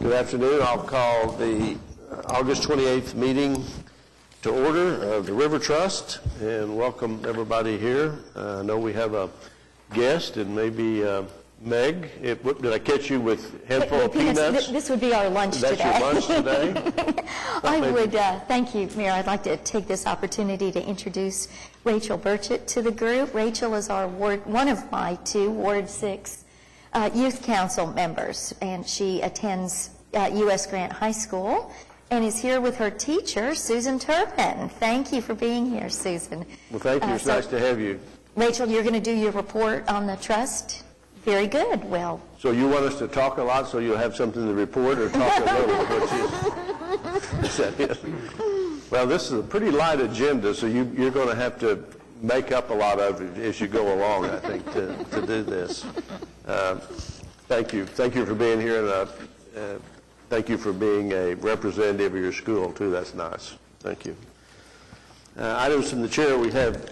Good afternoon. I'll call the August 28th meeting to order of the River Trust and welcome everybody here. I know we have a guest and maybe Meg. Did I catch you with a handful of peanuts? This would be our lunch today. That's your lunch today? I would, thank you, Mayor. I'd like to take this opportunity to introduce Rachel Burchett to the group. Rachel is our one of my two Ward 6 Youth Council members, and she attends U.S. Grant High School and is here with her teacher, Susan Turpin. Thank you for being here, Susan. Well, thank you. It's nice to have you. Rachel, you're going to do your report on the trust? Very good. Well. So you want us to talk a lot so you'll have something to report, or talk a little? Well, this is a pretty light agenda, so you're going to have to make up a lot of it as you go along, I think, to do this. Thank you. Thank you for being here, and thank you for being a representative of your school, too. That's nice. Thank you. Items from the chair, we have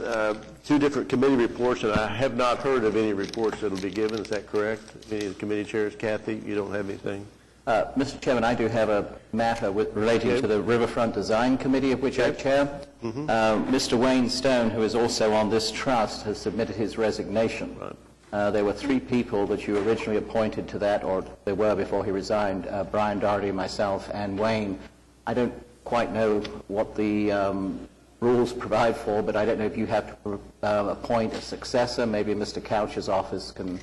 two different committee reports, and I have not heard of any reports that will be given. Is that correct? Any of the committee chairs? Kathy, you don't have anything? Mr. Chairman, I do have a matter relating to the Riverfront Design Committee, of which I chair. Mr. Wayne Stone, who is also on this trust, has submitted his resignation. Right. There were three people that you originally appointed to that, or there were before he resigned, Brian Doherty, myself, and Wayne. I don't quite know what the rules provide for, but I don't know if you have to appoint a successor. Maybe Mr. Couch's office can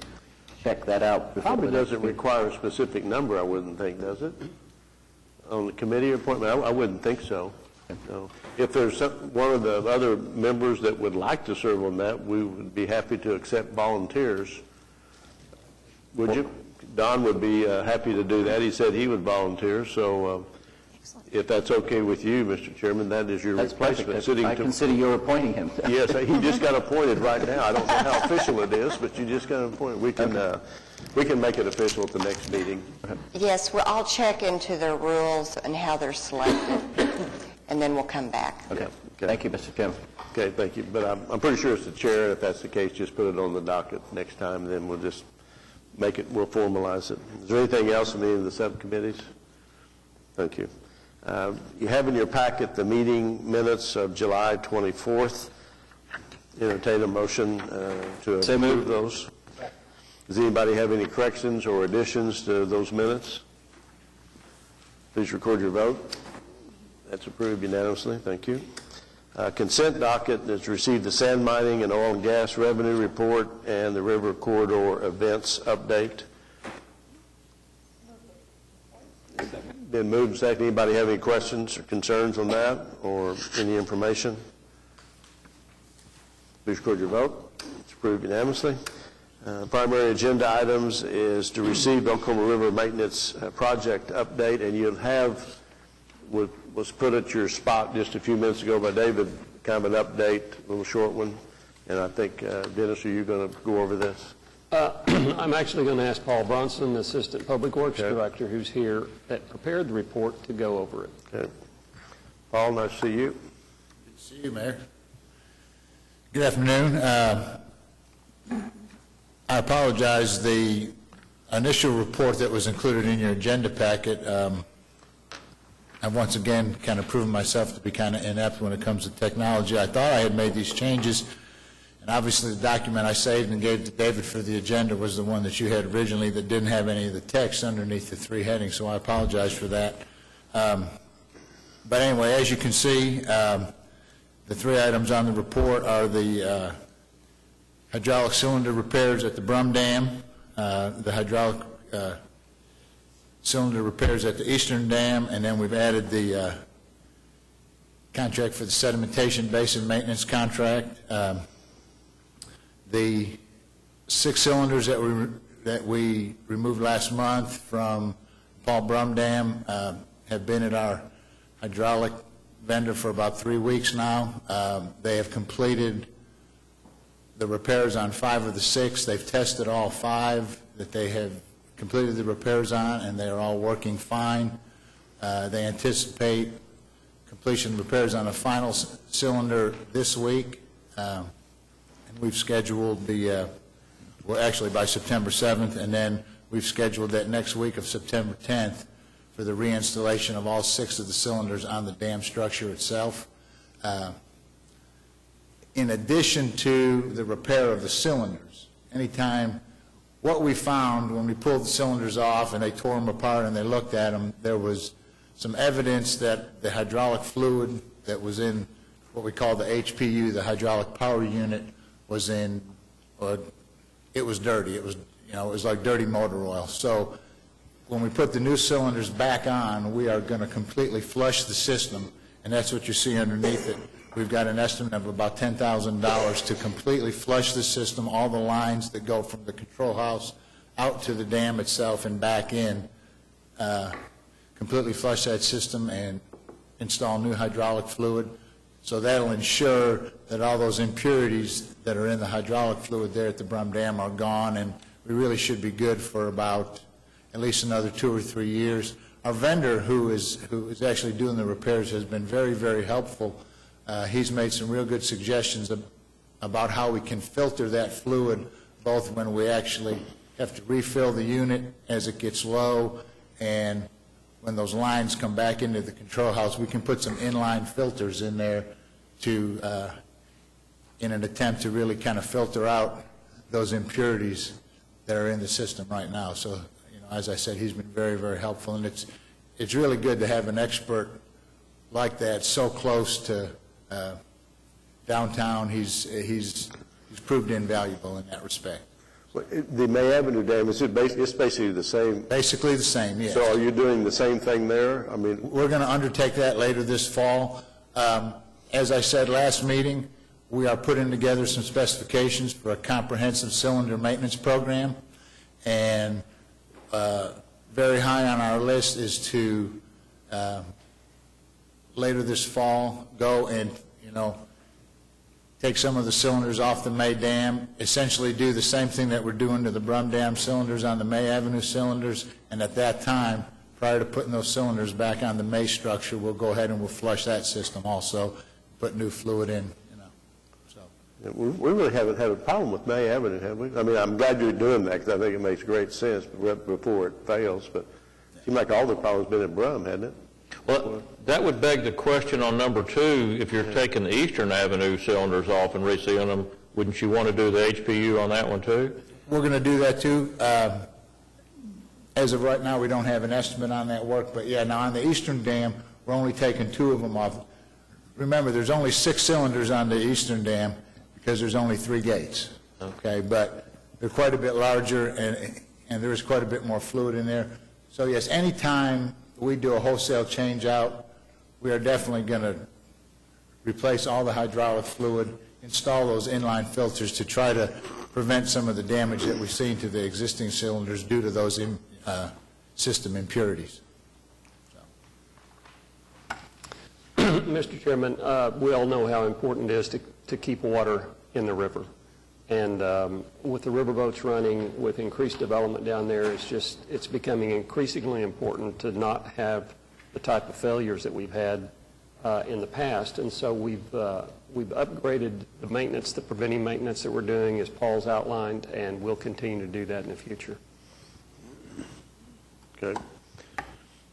check that out. Probably doesn't require a specific number, I wouldn't think, does it? On the committee appointment, I wouldn't think so. No. If there's one of the other members that would like to serve on that, we would be happy to accept volunteers. Would you? Don would be happy to do that. He said he would volunteer, so if that's okay with you, Mr. Chairman, that is your replacement. I consider you're appointing him. Yes, he just got appointed right now. I don't know how official it is, but you just got appointed. We can make it official at the next meeting. Yes, well, I'll check into their rules and how they're selected, and then we'll come back. Okay. Thank you, Mr. Chairman. Okay, thank you. But I'm pretty sure it's the chair, and if that's the case, just put it on the docket next time, and then we'll just we'll formalize it. Is there anything else in any of the subcommittees? Thank you. You have in your packet the meeting minutes of July 24th. Entertain a motion to approve those. Does anybody have any corrections or additions to those minutes? Please record your vote. That's approved unanimously. Thank you. Consent docket has received the sand mining and oil and gas revenue report and the river corridor events update. Been moved and seconded. Anybody have any questions or concerns on that or any information? Please record your vote. It's approved unanimously. Primary agenda items is to receive the Oklahoma River Maintenance Project update, and you'll have what was put at your spot just a few minutes ago by David, kind of an update, a little short one. And I think, Dennis, are you going to go over this? I'm actually going to ask Paul Bronson, Assistant Public Works Director, who's here, that prepared the report, to go over it. Okay. Paul, nice to see you. Good to see you, Mayor. Good afternoon. I apologize. The initial report that was included in your agenda packet, I've once again kind of proven myself to be kind of inept when it comes to technology. I thought I had made these changes. And obviously the document I saved and gave to David for the agenda was the one that you had originally that didn't have any of the text underneath the three headings, so I apologize for that. But anyway, as you can see, the three items on the report are the hydraulic cylinder repairs at the Brum Dam, the hydraulic cylinder repairs at the Eastern Dam, and then we've added the contract for the sedimentation basin maintenance contract. The 6 cylinders that we removed last month from Paul Brum Dam have been at our hydraulic vendor for about 3 weeks now. They have completed the repairs on 5 of the 6. They've tested all 5 that they have completed the repairs on, and they are all working fine. They anticipate completion repairs on a final cylinder this week. We've scheduled well, actually by September 7th, and then we've scheduled that next week of September 10th for the reinstallation of all 6 of the cylinders on the dam structure itself. In addition to the repair of the cylinders, what we found when we pulled the cylinders off and they tore them apart and they looked at them, there was some evidence that the hydraulic fluid that was in what we call the HPU, the hydraulic power unit, was in, or it was dirty. It was, it was like dirty motor oil. So when we put the new cylinders back on, we are going to completely flush the system, and that's what you see underneath it. We've got an estimate of about $10,000 to completely flush the system, all the lines that go from the control house out to the dam itself and back in, completely flush that system and install new hydraulic fluid. So that'll ensure that all those impurities that are in the hydraulic fluid there at the Brum Dam are gone, and we really should be good for about at least another 2 or 3 years. Our vendor, who is actually doing the repairs, has been very, very helpful. He's made some real good suggestions about how we can filter that fluid, both when we actually have to refill the unit as it gets low, and when those lines come back into the control house, we can put some inline filters in there to, in an attempt to really kind of filter out those impurities that are in the system right now. So, as I said, he's been very, very helpful, and it's really good to have an expert like that so close to downtown. He's proved invaluable in that respect. The May Avenue Dam, it's basically the same? Basically the same, yes. So are you doing the same thing there? I mean, we're going to undertake that later this fall. As I said last meeting, we are putting together some specifications for a comprehensive cylinder maintenance program, and very high on our list is to later this fall go and take some of the cylinders off the May Dam, essentially do the same thing that we're doing to the Brum Dam cylinders on the May Avenue cylinders, and at that time, prior to putting those cylinders back on the May structure, we'll go ahead and we'll flush that system also, put new fluid in. We really haven't had a problem with May Avenue, have we? I mean, I'm glad you're doing that, because I think it makes great sense before it fails, but it seems like all the problems been at Brum, hasn't it? Well, that would beg the question on number 2, if you're taking the Eastern Avenue cylinders off and resealing them, wouldn't you want to do the HPU on that one too? We're going to do that too. As of right now, we don't have an estimate on that work, but yeah, now on the Eastern Dam, we're only taking 2 of them off. Remember, there's only 6 cylinders on the Eastern Dam because there's only 3 gates, okay? But they're quite a bit larger, and there is quite a bit more fluid in there. So yes, anytime we do a wholesale change out, we are definitely going to replace all the hydraulic fluid, install those inline filters to try to prevent some of the damage that we've seen to the existing cylinders due to those system impurities. Mr. Chairman, we all know how important it is to keep water in the river. And with the riverboats running, with increased development down there, it's becoming increasingly important to not have the type of failures that we've had in the past. And so we've upgraded the maintenance, the preventive maintenance that we're doing, as Paul's outlined, and we'll continue to do that in the future. Okay.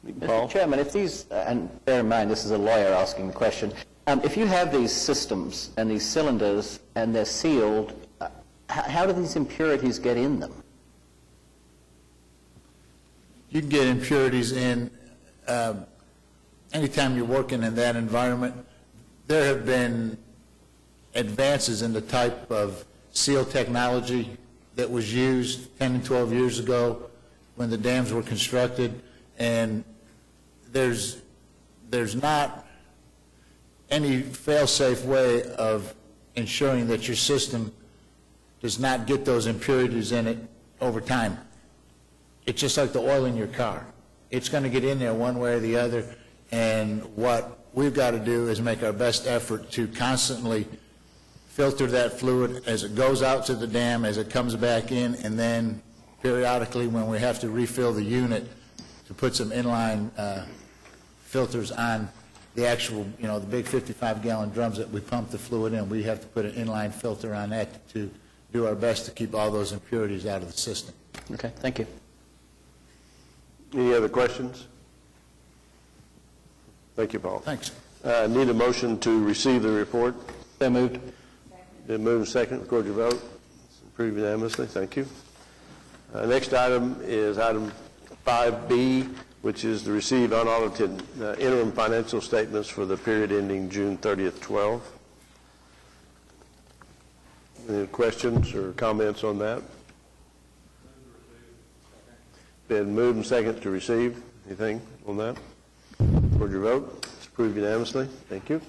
Mr. Chairman, if these, and bear in mind this is a lawyer asking the question, if you have these systems and these cylinders and they're sealed, how do these impurities get in them? You can get impurities in anytime you're working in that environment. There have been advances in the type of seal technology that was used 10 and 12 years ago when the dams were constructed, and there's not any fail-safe way of ensuring that your system does not get those impurities in it over time. It's just like the oil in your car. It's going to get in there one way or the other, and what we've got to do is make our best effort to constantly filter that fluid as it goes out to the dam, as it comes back in, and then periodically when we have to refill the unit to put some inline filters on the actual, the big 55-gallon drums that we pump the fluid in. We have to put an inline filter on that to do our best to keep all those impurities out of the system. Okay, thank you. Any other questions? Thank you, Paul. Thanks. Need a motion to receive the report. So moved. Been moved and second. Record your vote. It's approved unanimously. Thank you. Next item is item 5B, which is to receive unaudited interim financial statements for the period ending June 30th, 12. Any questions or comments on that? Been moved and second to receive. Anything on that? Record your vote. It's approved unanimously. Thank you.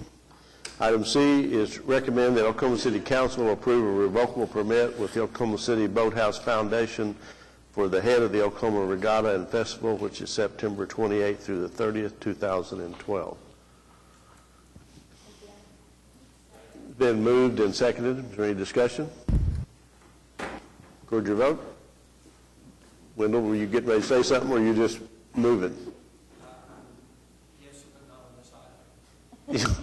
Item C is recommend that Oklahoma City Council approve a revocable permit with the Oklahoma City Boathouse Foundation for the head of the Oklahoma Regatta and Festival, which is September 28th through the 30th, 2012. Been moved and seconded. Is there any discussion? Record your vote. Wendell, were you getting ready to say something, or are you just moving? Yes, but not on this item.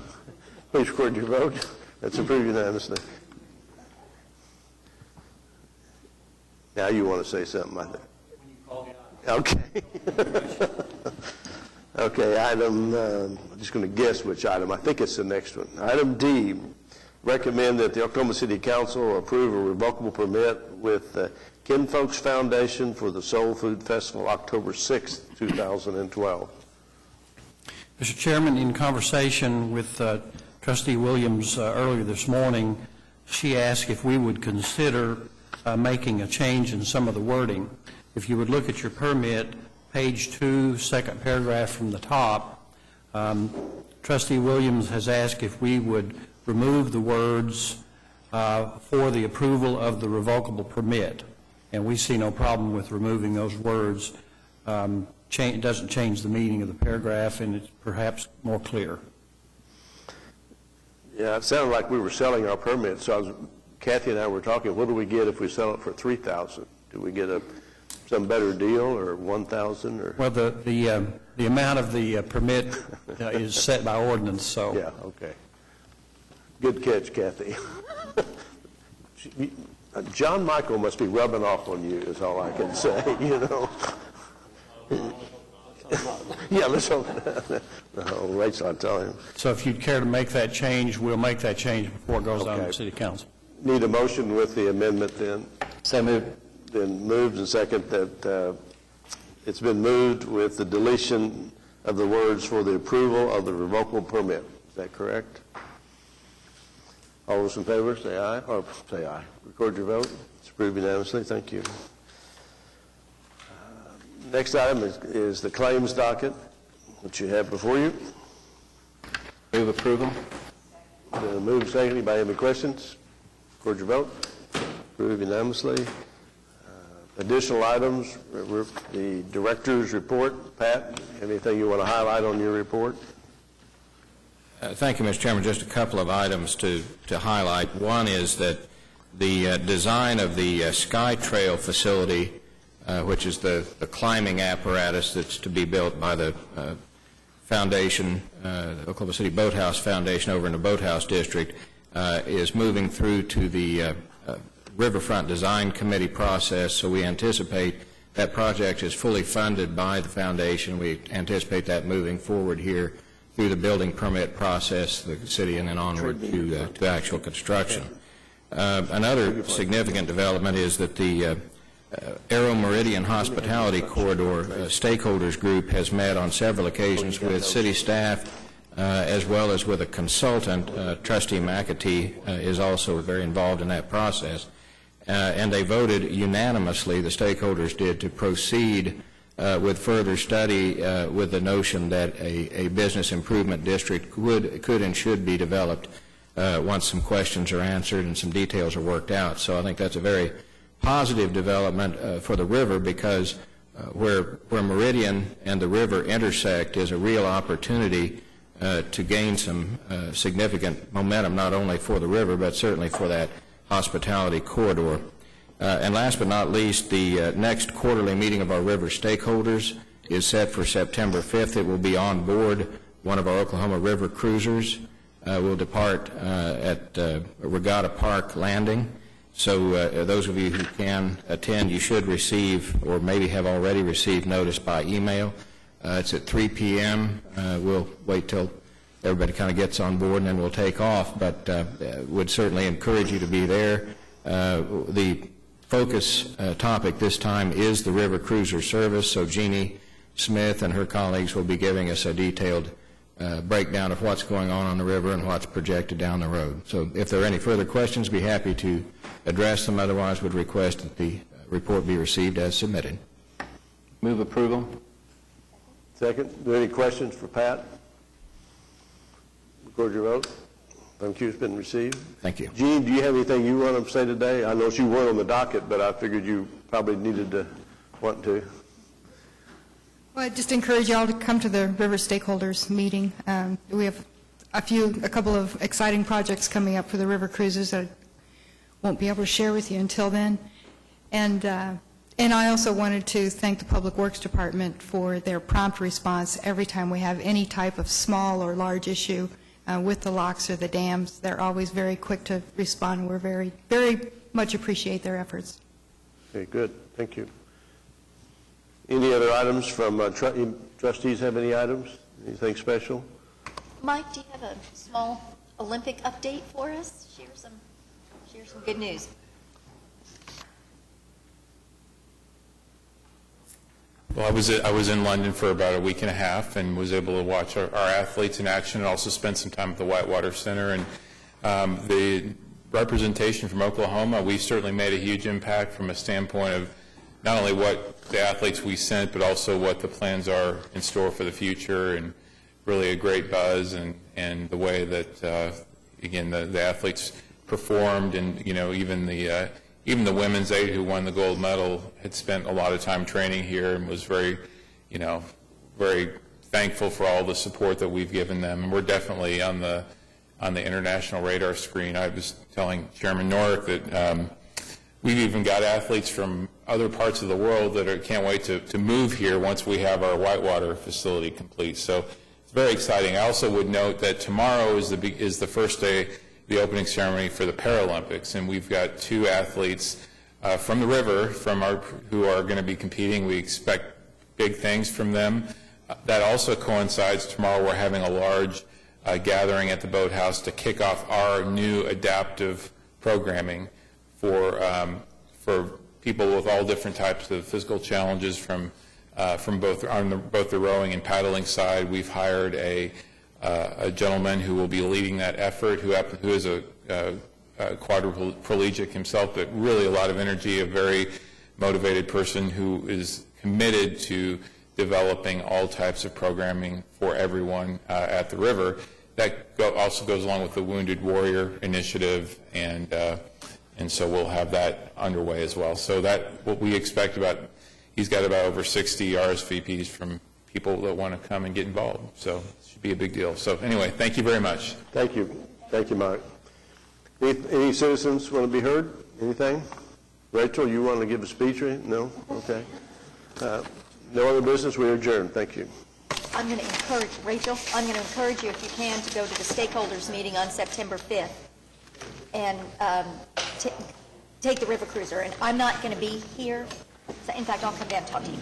Please record your vote. That's approved unanimously. Now you want to say something, I think. When you call the item. Okay. Okay, item, I'm just going to guess which item. I think it's the next one. Item D, recommend that the Oklahoma City Council approve a revocable permit with the Kinfolks Foundation for the Soul Food Festival, October 6th, 2012. Mr. Chairman, in conversation with Trustee Williams earlier this morning, she asked if we would consider making a change in some of the wording. If you would look at your permit, page 2, second paragraph from the top, Trustee Williams has asked if we would remove the words for the approval of the revocable permit. And we see no problem with removing those words. It doesn't change the meaning of the paragraph, and it's perhaps more clear. Yeah, it sounded like we were selling our permit. So Kathy and I were talking, what do we get if we sell it for $3,000? Do we get some better deal, or $1,000? Or? Well, the amount of the permit is set by ordinance, so. Yeah, okay. Good catch, Kathy. John Michael must be rubbing off on you, is all I can say, you know. Yeah, let's hope. No, Rachel, I'll tell him. So if you'd care to make that change, we'll make that change before it goes on to Okay. the City Council. Need a motion with the amendment then? So moved. Then moved and second that it's been moved with the deletion of the words for the approval of the revocable permit. Is that correct? All those in favor, say aye. Or say aye. Record your vote. It's approved unanimously. Thank you. Next item is the claims docket, which you have before you. Move approval. Move and second. Anybody have any questions? Record your vote. Approved unanimously. Additional items, the director's report. Pat, anything you want to highlight on your report? Thank you, Mr. Chairman. Just a couple of items to highlight. One is that the design of the Sky Trail facility, which is the climbing apparatus that's to be built by the foundation, the Oklahoma City Boathouse Foundation over in the Boathouse District, is moving through to the Riverfront Design Committee process, so we anticipate that project is fully funded by the foundation. We anticipate that moving forward here through the building permit process, the city, and then onward to actual construction. Another significant development is that the Aero Meridian Hospitality Corridor stakeholders group has met on several occasions with city staff as well as with a consultant. Trustee McAtee is also very involved in that process. And they voted unanimously, the stakeholders did, to proceed with further study with the notion that a business improvement district could and should be developed once some questions are answered and some details are worked out. So I think that's a very positive development for the river, because where Meridian and the river intersect is a real opportunity to gain some significant momentum, not only for the river, but certainly for that hospitality corridor. And last but not least, the next quarterly meeting of our river stakeholders is set for September 5th. It will be on board one of our Oklahoma River cruisers. We'll depart at Regatta Park Landing. So those of you who can attend, you should receive, or maybe have already received, notice by email. It's at 3 p.m. We'll wait till everybody kind of gets on board, and then we'll take off, but would certainly encourage you to be there. The focus topic this time is the river cruiser service, so Jeannie Smith and her colleagues will be giving us a detailed breakdown of what's going on the river and what's projected down the road. So if there are any further questions, be happy to address them. Otherwise, would request that the report be received as submitted. Move approval. Second. Do any questions for Pat? Record your vote. Thank you. It's been received. Thank you. Gene, do you have anything you want to say today? I know you weren't on the docket, but I figured you probably needed to want to. Well, I just encourage you all to come to the River Stakeholders meeting. We have a couple of exciting projects coming up for the river cruises that I won't be able to share with you until then. And I also wanted to thank the Public Works Department for their prompt response every time we have any type of small or large issue with the locks or the dams. They're always very quick to respond. We're very, very much appreciate their efforts. Okay, good. Thank you. Any other items from trustees? Have any items? Anything special? Mike, do you have a small Olympic update for us? Share some good news. Well, I was in London for about a week and a half and was able to watch our athletes in action and also spend some time at the Whitewater Center. And the representation from Oklahoma, we certainly made a huge impact from a standpoint of not only what the athletes we sent, but also what the plans are in store for the future, and really a great buzz and the way that, again, the athletes performed, and, you know, even the women's aide who won the gold medal had spent a lot of time training here and was very, you know, very thankful for all the support that we've given them. And we're definitely on the international radar screen. I was telling Chairman Norick that we've even got athletes from other parts of the world that can't wait to move here once we have our Whitewater facility complete. So it's very exciting. I also would note that tomorrow is the first day, the opening ceremony for the Paralympics, and we've got 2 athletes from the river who are going to be competing. We expect big things from them. That also coincides. Tomorrow we're having a large gathering at the boathouse to kick off our new adaptive programming for people with all different types of physical challenges from both the rowing and paddling side. We've hired a gentleman who will be leading that effort, who is a quadriplegic himself, but really a lot of energy, a very motivated person who is committed to developing all types of programming for everyone at the river. That also goes along with the Wounded Warrior Initiative, and so we'll have that underway as well. So what we expect he's got about over 60 RSVPs from people that want to come and get involved. So it should be a big deal. So anyway, thank you very much. Thank you. Thank you, Mike. Any citizens want to be heard? Anything? Rachel, you want to give a speech? No? Okay. No other business. We adjourn. Thank you. I'm going to encourage, Rachel, I'm going to encourage you, if you can, to go to the stakeholders meeting on September 5th and take the river cruiser. And I'm not going to be here. So in fact, I'll come down and talk to you.